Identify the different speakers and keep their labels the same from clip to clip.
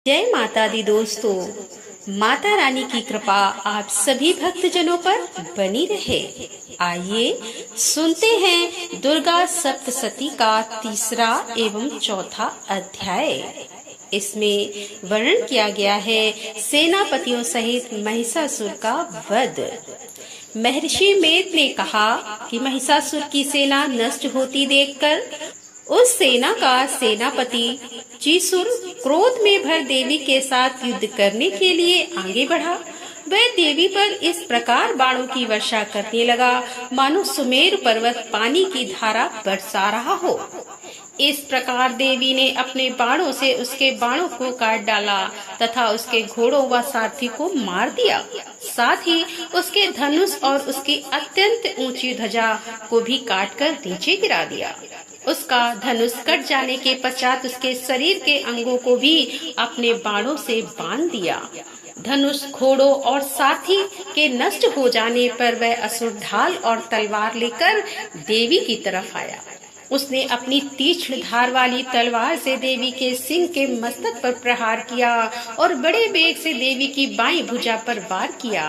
Speaker 1: जय माता दी दोस्तों, माता रानी की कृपा आप सभी भक्तजनों पर बनी रहे। आइए सुनते हैं दुर्गा सप्तशती का तीसरा एवं चौथा अध्याय। इसमें वर्णन किया गया है सेनापतियों सहित महिषासुर का वध। महर्षि मेद ने कहा कि महिषासुर की सेना नष्ट होती देखकर उस सेना का सेनापति चीसुर क्रोध में भर देवी के साथ युद्ध करने के लिए आगे बढ़ा। वह देवी पर इस प्रकार बाणों की वर्षा करने लगा मानो सुमेरु पर्वत पानी की धारा बरसा रहा हो। इस प्रकार देवी ने अपने बाणों से उसके बाणों को काट डाला तथा उसके घोड़ों व सारथी को मार दिया। साथ ही उसके धनुष और उसकी अत्यंत ऊंची ध्वजा को भी काटकर नीचे गिरा दिया। उसका धनुष कट जाने के पश्चात उसके शरीर के अंगों को भी अपने बाणों से बांध दिया। धनुष, घोड़ों और साथी के नष्ट हो जाने पर वह असुर ढाल और तलवार लेकर देवी की तरफ आया। उसने अपनी तीक्ष्ण धार वाली तलवार से देवी के सिंह के मस्तक पर प्रहार किया और बड़े वेग से देवी की बाईं भुजा पर वार किया,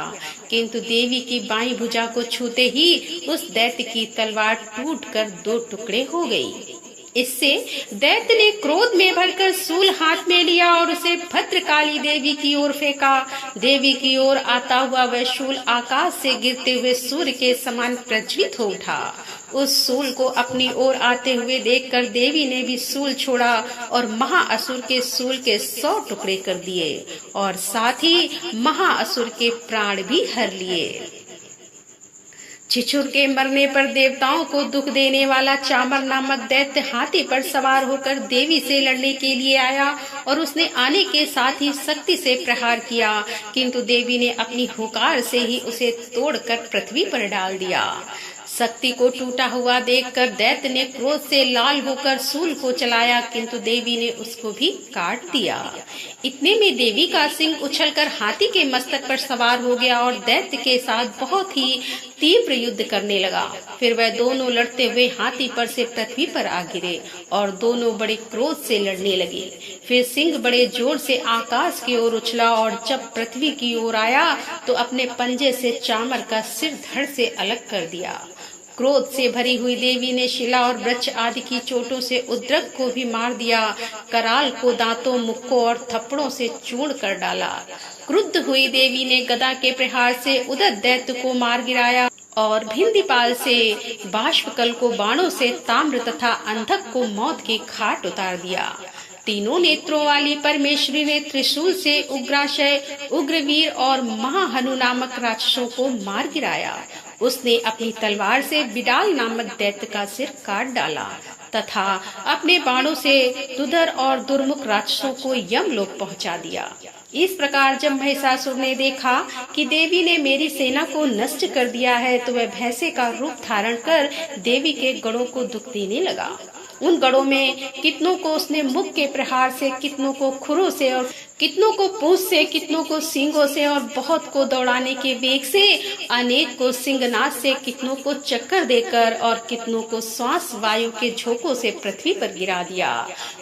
Speaker 1: किंतु देवी की बाईं भुजा को छूते ही उस दैत्य की तलवार टूटकर दो टुकड़े हो गई। इससे दैत्य ने क्रोध में भरकर शूल हाथ में लिया और उसे भद्रकाली देवी की ओर फेंका। देवी की ओर आता हुआ वह शूल आकाश से गिरते हुए सूर्य के समान प्रज्वलित हो उठा। उस शूल को अपनी ओर आते हुए देखकर देवी ने भी शूल छोड़ा और महाअसुर के शूल के 100 टुकड़े कर दिए और साथ ही महाअसुर के प्राण भी हर लिए। चिचुर के मरने पर देवताओं को दुख देने वाला चामर नामक दैत्य हाथी पर सवार होकर देवी से लड़ने के लिए आया और उसने आने के साथ ही शक्ति से प्रहार किया, किंतु देवी ने अपनी हुंकार से ही उसे तोड़कर पृथ्वी पर डाल दिया। शक्ति को टूटा हुआ देखकर दैत्य ने क्रोध से लाल होकर शूल को चलाया, किंतु देवी ने उसको भी काट दिया। इतने में देवी का सिंह उछलकर हाथी के मस्तक पर सवार हो गया और दैत्य के साथ बहुत ही तीव्र युद्ध करने लगा। फिर वह दोनों लड़ते हुए हाथी पर से पृथ्वी पर आ गिरे और दोनों बड़े क्रोध से लड़ने लगे। फिर सिंह बड़े जोर से आकाश की ओर उछला और जब पृथ्वी की ओर आया तो अपने पंजे से चामर का सिर धड़ से अलग कर दिया। क्रोध से भरी हुई देवी ने शिला और वृक्ष आदि की चोटों से उद्रक को भी मार दिया। कराल को दांतों, मुक्कों और थप्पड़ों से चूर्ण कर डाला। क्रुद्ध हुई देवी ने गदा के प्रहार से उदर दैत्य को मार गिराया और भिंदीपाल से बाष्पकल को बाणों से ताम्र तथा अंधक को मौत की खाट उतार दिया। तीनों नेत्रों वाली परमेश्वरी ने त्रिशूल से उग्राशय, उग्रवीर और महाहनु नामक राक्षसों को मार गिराया। उसने अपनी तलवार से बिडाल नामक दैत्य का सिर काट डाला तथा अपने बाणों से दुधर और दुर्मुख राक्षसों को यमलोक पहुंचा दिया। इस प्रकार जब महिषासुर ने देखा कि देवी ने मेरी सेना को नष्ट कर दिया है तो वह भैंसे का रूप धारण कर देवी के गढ़ों को दुख देने लगा। उन गढ़ों में कितनों को उसने मुख के प्रहार से, कितनों को खुरों से और कितनों को पूंछ से, कितनों को सींगों से और बहुत को दौड़ाने के वेग से, अनेक को सिंहनाद से, कितनों को चक्कर देकर और कितनों को श्वास वायु के झोंकों से पृथ्वी पर गिरा दिया।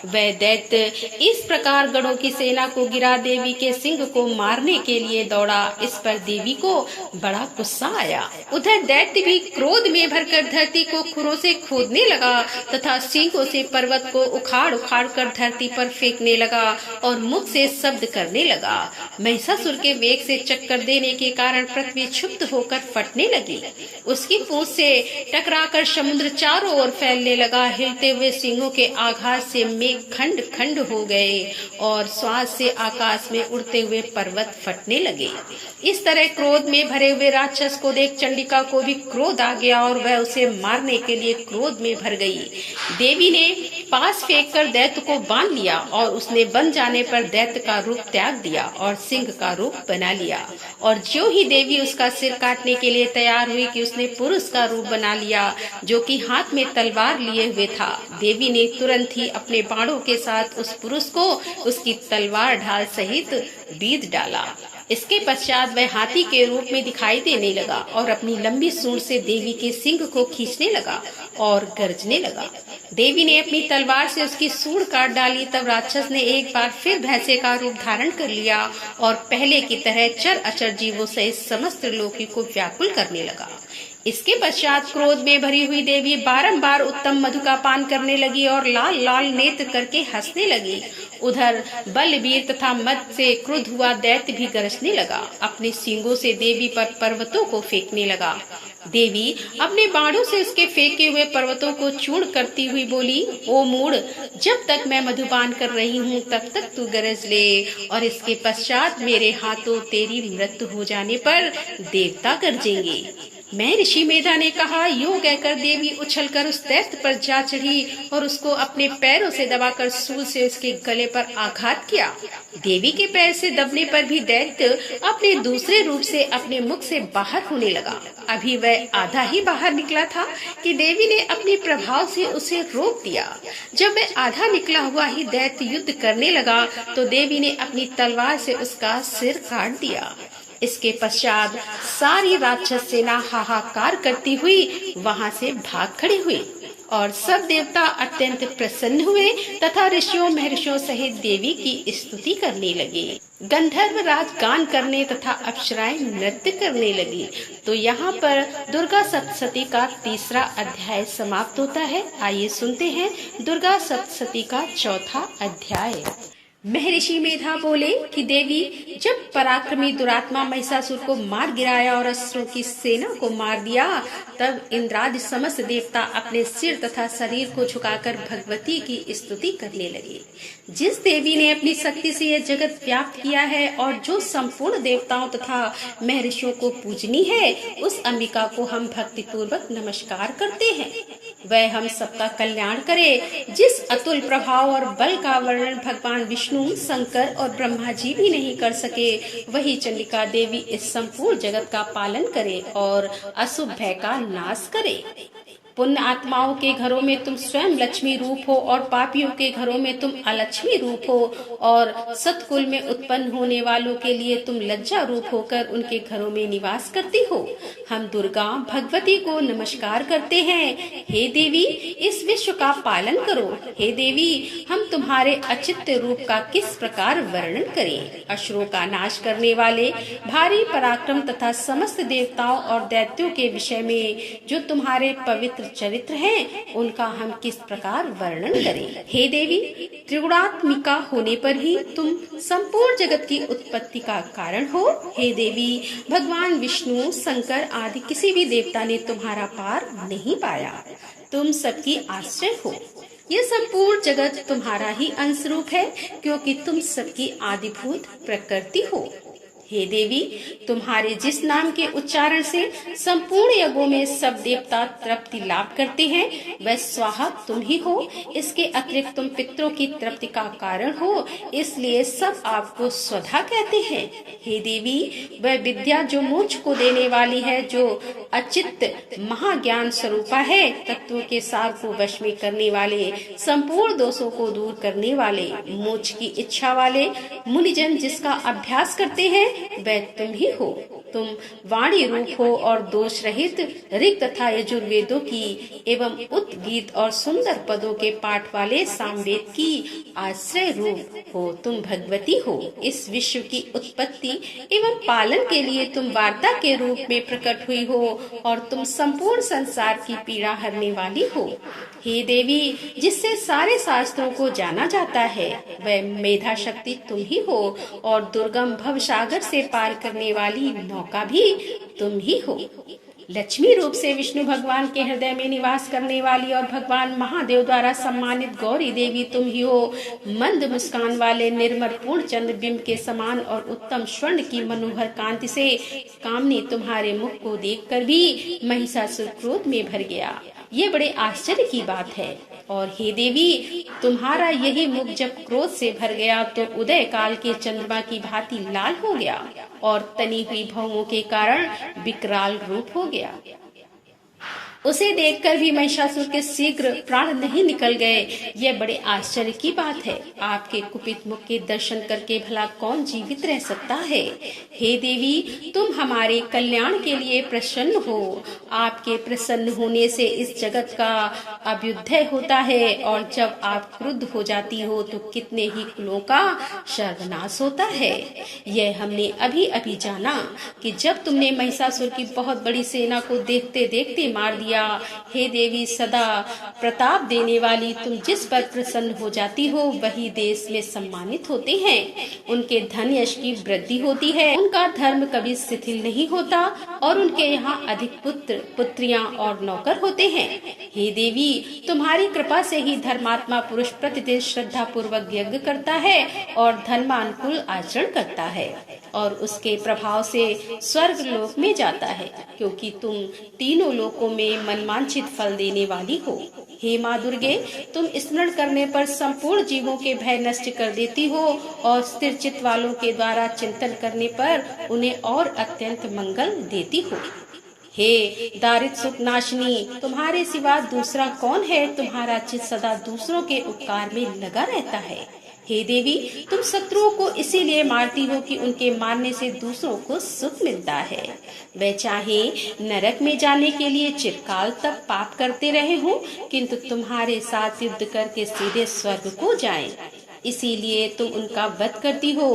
Speaker 1: वह दैत्य इस प्रकार गढ़ों की सेना को गिरा देवी के सिंह को मारने के लिए दौड़ा। इस पर देवी को बड़ा गुस्सा आया। उधर दैत्य भी क्रोध में भरकर धरती को खुरों से खोदने लगा तथा सींगों से पर्वत को उखाड़ उखाड़ कर धरती पर फेंकने लगा और मुख से शब्द करने लगा। महिषासुर के वेग से चक्कर देने के कारण पृथ्वी क्षुब्ध होकर फटने लगी। उसकी पूंछ से टकराकर समुद्र चारों ओर फैलने लगा। हिलते हुए सिंहों के आघात से मेघ खंड खंड हो गए और श्वास से आकाश में उड़ते हुए पर्वत फटने लगे। इस तरह क्रोध में भरे हुए राक्षस को देख चंडिका को भी क्रोध आ गया और वह उसे मारने के लिए क्रोध में भर गई। देवी ने पास फेंककर दैत्य को बांध लिया और उसने बन जाने पर दैत्य का रूप त्याग दिया और सिंह का रूप बना लिया। और जो ही देवी उसका सिर काटने के लिए तैयार हुई कि उसने पुरुष का रूप बना लिया जो कि हाथ में तलवार लिए हुए था। देवी ने तुरंत ही अपने बाणों के साथ उस पुरुष को उसकी तलवार ढाल सहित बीध डाला इसके पश्चात वह हाथी के रूप में दिखाई देने लगा और अपनी लंबी सूंड से देवी के सिंग को खींचने लगा और गरजने लगा। देवी ने अपनी तलवार से उसकी सूंड काट डाली। तब राक्षस ने एक बार फिर भैंसे का रूप धारण कर लिया और पहले की तरह चर अचर जीवों सहित समस्त लोकी को व्याकुल करने लगा। इसके पश्चात क्रोध में भरी हुई देवी बारंबार उत्तम मधु का पान करने लगी और लाल लाल नेत्र करके हंसने लगी। उधर बलवीर तथा मद से क्रुद्ध हुआ दैत्य भी गरजने लगा। अपने सींगों से देवी पर पर्वतों को फेंकने लगा। देवी अपने बाणों से उसके फेंके हुए पर्वतों को चूर्ण करती हुई बोली, ओ मूढ़, जब तक मैं मधुपान कर रही हूँ तब तक तू गरज ले और इसके पश्चात मेरे हाथों तेरी मृत्यु हो जाने पर देवता गरजेंगे। मैं ऋषि मेधा ने कहा। यूं कहकर देवी उछलकर उस दैत्य पर जा चढ़ी और उसको अपने पैरों से दबाकर सूल से उसके गले पर आघात किया। देवी के पैर से दबने पर भी दैत्य अपने दूसरे रूप से अपने मुख से बाहर होने लगा। अभी वह आधा ही बाहर निकला था कि देवी ने अपने प्रभाव से उसे रोक दिया। जब वह आधा निकला हुआ ही दैत्य युद्ध करने लगा तो देवी ने अपनी तलवार से उसका सिर काट दिया। इसके पश्चात सारी राक्षस सेना हाहाकार करती हुई वहां से भाग खड़ी हुई और सब देवता अत्यंत प्रसन्न हुए तथा ऋषियों महर्षियों सहित देवी की स्तुति करने लगे। गंधर्व राज गान करने तथा अप्सराएं नृत्य करने लगी। तो यहाँ पर दुर्गा सप्तशती का तीसरा अध्याय समाप्त होता है। आइए सुनते हैं दुर्गा सप्तशती का चौथा अध्याय। महर्षि मेधा बोले कि देवी, जब पराक्रमी दुरात्मा महिषासुर को मार गिराया और असुरों की सेना को मार दिया, तब इंद्रादि समस्त देवता अपने सिर तथा शरीर को झुकाकर भगवती की स्तुति करने लगे। जिस देवी ने अपनी शक्ति से यह जगत व्याप्त किया है और जो संपूर्ण देवताओं तथा महर्षियों को पूजनी है, उस अंबिका को हम भक्ति पूर्वक नमस्कार करते हैं। वह हम सबका कल्याण करे। जिस अतुल प्रभाव और बल का वर्णन भगवान विष्णु, शंकर और ब्रह्मा जी भी नहीं कर सके, वही चंडिका देवी इस संपूर्ण जगत का पालन करे और अशुभ भय का नाश करे। पुण्य आत्माओं के घरों में तुम स्वयं लक्ष्मी रूप हो और पापियों के घरों में तुम अलक्ष्मी रूप हो और सतकुल में उत्पन्न होने वालों के लिए तुम लज्जा रूप होकर उनके घरों में निवास करती हो। हम दुर्गा भगवती को नमस्कार करते हैं। हे देवी, इस विश्व का पालन करो। हे देवी, हम तुम्हारे अचित्य रूप का किस प्रकार वर्णन करें। असुरों का नाश करने वाले भारी पराक्रम तथा समस्त देवताओं और दैत्यों के विषय में जो तुम्हारे पवित्र चरित्र हैं, उनका हम किस प्रकार वर्णन करें। हे देवी, त्रिगुणात्मिका होने पर ही तुम संपूर्ण जगत की उत्पत्ति का कारण हो। हे देवी, भगवान विष्णु, शंकर आदि किसी भी देवता ने तुम्हारा पार नहीं पाया। तुम सबकी आश्रय हो। यह संपूर्ण जगत तुम्हारा ही अंश रूप है, क्योंकि तुम सबकी आदिभूत प्रकृति हो। हे देवी, तुम्हारे जिस नाम के उच्चारण से संपूर्ण यज्ञों में सब देवता तृप्ति लाभ करते हैं, वह स्वाहा तुम ही हो। इसके अतिरिक्त तुम पितरों की तृप्ति का कारण हो, इसलिए सब आपको स्वधा कहते हैं। हे देवी, वह विद्या जो मोक्ष को देने वाली है, जो अचित्त महाज्ञान स्वरूपा है, तत्वों के सार को वश में करने वाले, संपूर्ण दोषों को दूर करने वाले, मोक्ष की इच्छा वाले मुनिजन जिसका अभ्यास करते हैं, वह तुम ही हो। तुम वाणी रूप हो और दोष रहित ऋग तथा यजुर्वेदों की एवं उद्गीत और सुंदर पदों के पाठ वाले सामवेद की आश्रय रूप हो। तुम भगवती हो। इस विश्व की उत्पत्ति एवं पालन के लिए तुम वार्ता के रूप में प्रकट हुई हो और तुम संपूर्ण संसार की पीड़ा हरने वाली हो। हे देवी, जिससे सारे शास्त्रों को जाना जाता है, वह मेधा शक्ति तुम ही हो और दुर्गम भव सागर से पार करने वाली नौका भी तुम ही हो। लक्ष्मी रूप से विष्णु भगवान के हृदय में निवास करने वाली और भगवान महादेव द्वारा सम्मानित गौरी देवी तुम ही हो। मंद मुस्कान वाले निर्मल पूर्ण चंद्र बिंब के समान और उत्तम स्वर्ण की मनोहर कांति से कामनी तुम्हारे मुख को देखकर भी महिषासुर क्रोध में भर गया। ये बड़े आश्चर्य की बात है। और हे देवी, तुम्हारा यही मुख जब क्रोध से भर गया तो उदय काल के चंद्रमा की भांति लाल हो गया और तनी हुई भौहों के कारण विकराल रूप हो गया। उसे देखकर भी महिषासुर के शीघ्र प्राण नहीं निकल गए। यह बड़े आश्चर्य की बात है। आपके कुपित मुख के दर्शन करके भला कौन जीवित रह सकता है। हे देवी, तुम हमारे कल्याण के लिए प्रसन्न हो। आपके प्रसन्न होने से इस जगत का अभ्युदय होता है और जब आप क्रुद्ध हो जाती हो तो कितने ही कुलों का सर्वनाश होता है। यह हमने अभी अभी जाना कि जब तुमने महिषासुर की बहुत बड़ी सेना को देखते देखते मार दिया। हे देवी, सदा प्रताप देने वाली, तुम जिस पर प्रसन्न हो जाती हो वही देश में सम्मानित होते हैं। उनके धन यश की वृद्धि होती है, उनका धर्म कभी शिथिल नहीं होता और उनके यहाँ अधिक पुत्र पुत्रियां और नौकर होते हैं। हे देवी, तुम्हारी कृपा से ही धर्मात्मा पुरुष प्रतिदिन श्रद्धा पूर्वक यज्ञ करता है और धर्मानुकूल आचरण करता है और उसके प्रभाव से स्वर्ग लोक में जाता है, क्योंकि तुम तीनों लोकों में मनवांछित फल देने वाली हो। हे माँ दुर्गे, तुम स्मरण करने पर संपूर्ण जीवों के भय नष्ट कर देती हो और स्थिर चित्त वालों के द्वारा चिंतन करने पर उन्हें और अत्यंत मंगल देती हो। हे दारिद्र सुख नाशिनी, तुम्हारे सिवा दूसरा कौन है। तुम्हारा चित्त सदा दूसरों के उपकार में लगा रहता है। हे देवी, तुम शत्रुओं को इसीलिए मारती हो कि उनके मारने से दूसरों को सुख मिलता है। वे चाहे नरक में जाने के लिए चिरकाल तक पाप करते रहे हो, किंतु तुम्हारे साथ युद्ध करके सीधे स्वर्ग को जाएं। इसीलिए तुम उनका वध करती हो।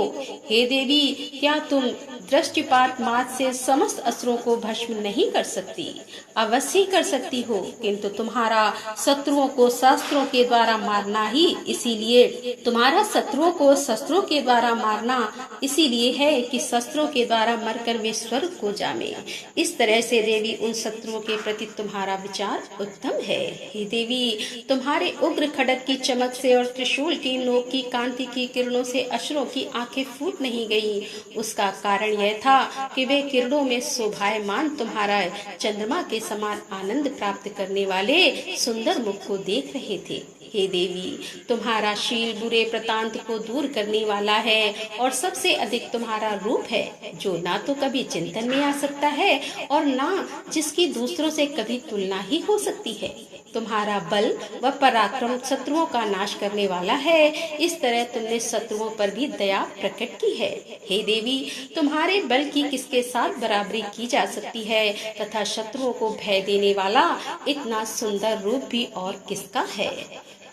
Speaker 1: हे देवी, क्या तुम दृष्टिपात मात्र से समस्त असुरों को भस्म नहीं कर सकती? अवश्य कर सकती हो, किंतु तुम्हारा शत्रुओं को शस्त्रों के द्वारा मारना ही इसीलिए तुम्हारा शत्रुओं को शस्त्रों के द्वारा मारना इसीलिए है कि शस्त्रों के द्वारा मरकर वे स्वर्ग को जामे। इस तरह से देवी, उन शत्रुओं के प्रति तुम्हारा विचार उत्तम है। हे देवी, तुम्हारे उग्र खड्ग की चमक से और त्रिशूल की नोक की कांति की किरणों से असुरों की आंखें फूट नहीं गईं। उसका कारण यह था कि वे किरणों में शोभायमान तुम्हारा चंद्रमा के समान आनंद प्राप्त करने वाले सुंदर मुख को देख रहे थे। हे देवी, तुम्हारा शील बुरे प्रतांत को दूर करने वाला है और सबसे अधिक तुम्हारा रूप है, जो ना तो कभी चिंतन में आ सकता है और ना जिसकी दूसरों से कभी तुलना ही हो सकती है। तुम्हारा बल व पराक्रम शत्रुओं का नाश करने वाला है। इस तरह तुमने शत्रुओं पर भी दया प्रकट की है। हे देवी, तुम्हारे बल की किसके साथ बराबरी की जा सकती है तथा शत्रुओं को भय देने वाला इतना सुंदर रूप भी और किसका है।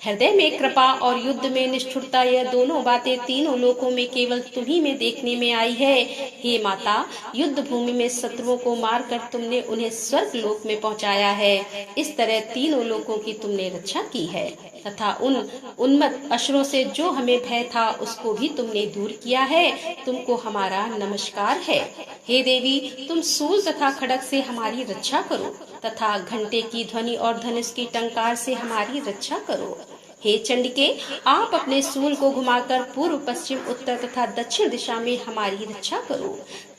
Speaker 1: हृदय में कृपा और युद्ध में निष्ठुरता, यह दोनों बातें तीनों लोकों में केवल तुम्ही में देखने में आई है। हे माता, युद्ध भूमि में शत्रुओं को मारकर तुमने उन्हें स्वर्ग लोक में पहुंचाया है। इस तरह तीनों लोकों की तुमने रक्षा की है तथा उन उन्मत्त असुरों से जो हमें भय था उसको भी तुमने दूर किया है। तुमको हमारा नमस्कार है। हे देवी, तुम सूल तथा खड्ग से हमारी रक्षा करो तथा घंटे की ध्वनि और धनुष की टंकार से हमारी रक्षा करो। हे चंडिके, आप अपने सूल को घुमाकर पूर्व पश्चिम उत्तर तथा दक्षिण दिशा में हमारी रक्षा करो।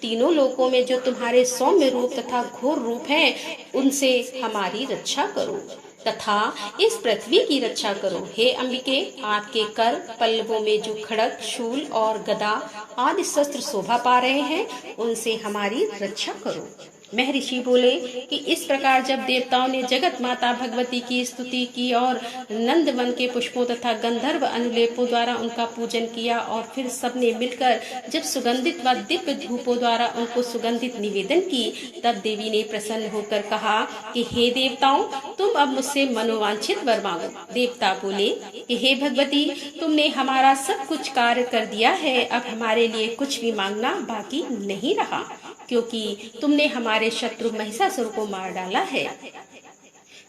Speaker 1: तीनों लोकों में जो तुम्हारे सौम्य रूप तथा घोर रूप है उनसे हमारी रक्षा करो तथा इस पृथ्वी की रक्षा करो। हे अंबिके, आपके कर पल्लवों में जो खड्ग शूल और गदा आदि शस्त्र शोभा पा रहे हैं उनसे हमारी रक्षा करो। महर्षि बोले कि इस प्रकार जब देवताओं ने जगत माता भगवती की स्तुति की और नंदवन के पुष्पों तथा गंधर्व अनुलेपों द्वारा उनका पूजन किया और फिर सबने मिलकर जब सुगंधित व दिव्य धूपों द्वारा उनको सुगंधित निवेदन की, तब देवी ने प्रसन्न होकर कहा कि हे देवताओं, तुम अब मुझसे मनोवांछित वर मांगो। देवता बोले कि हे भगवती, तुमने हमारा सब कुछ कार्य कर दिया है, अब हमारे लिए कुछ भी मांगना बाकी नहीं रहा, क्योंकि तुमने हमारे शत्रु महिषासुर को मार डाला है।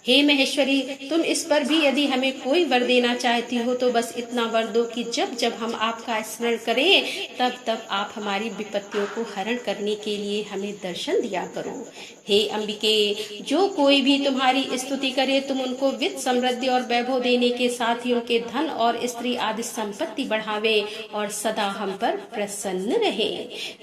Speaker 1: हे महेश्वरी, तुम इस पर भी यदि हमें कोई वर देना चाहती हो तो बस इतना वर दो कि जब जब हम आपका स्मरण करें तब तब आप हमारी विपत्तियों को हरण करने के लिए हमें दर्शन दिया करो। हे अंबिके, जो कोई भी तुम्हारी स्तुति करे तुम उनको वित्त समृद्धि और वैभव देने के साथ ही उनके धन और स्त्री आदि संपत्ति बढ़ावे और सदा हम पर प्रसन्न रहे।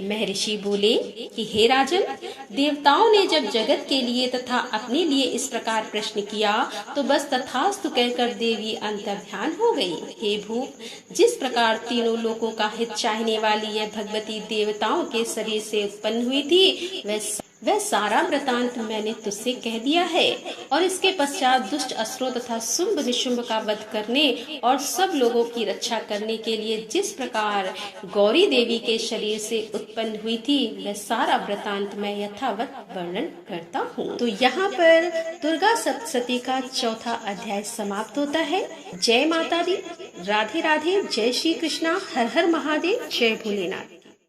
Speaker 1: महर्षि बोले कि हे राजन, देवताओं ने जब जगत के लिए तथा अपने लिए इस प्रकार प्रश्न किया तो बस तथास्तु कहकर देवी अंतर्ध्यान हो गई। हे भूप, जिस प्रकार तीनों लोकों का हित चाहने वाली यह भगवती देवताओं के शरीर से उत्पन्न हुई थी वह सारा वृतांत मैंने तुझसे कह दिया है। और इसके पश्चात दुष्ट असुरों तथा शुंभ निशुंभ का वध करने और सब लोगों की रक्षा करने के लिए जिस प्रकार गौरी देवी के शरीर से उत्पन्न हुई थी, वह सारा वृतांत मैं यथावत वर्णन करता हूँ। तो यहाँ पर दुर्गा सप्तशती का चौथा अध्याय समाप्त होता है। जय माता दी, राधे राधे, जय श्री कृष्णा, हर हर महादेव, जय भोलेनाथ।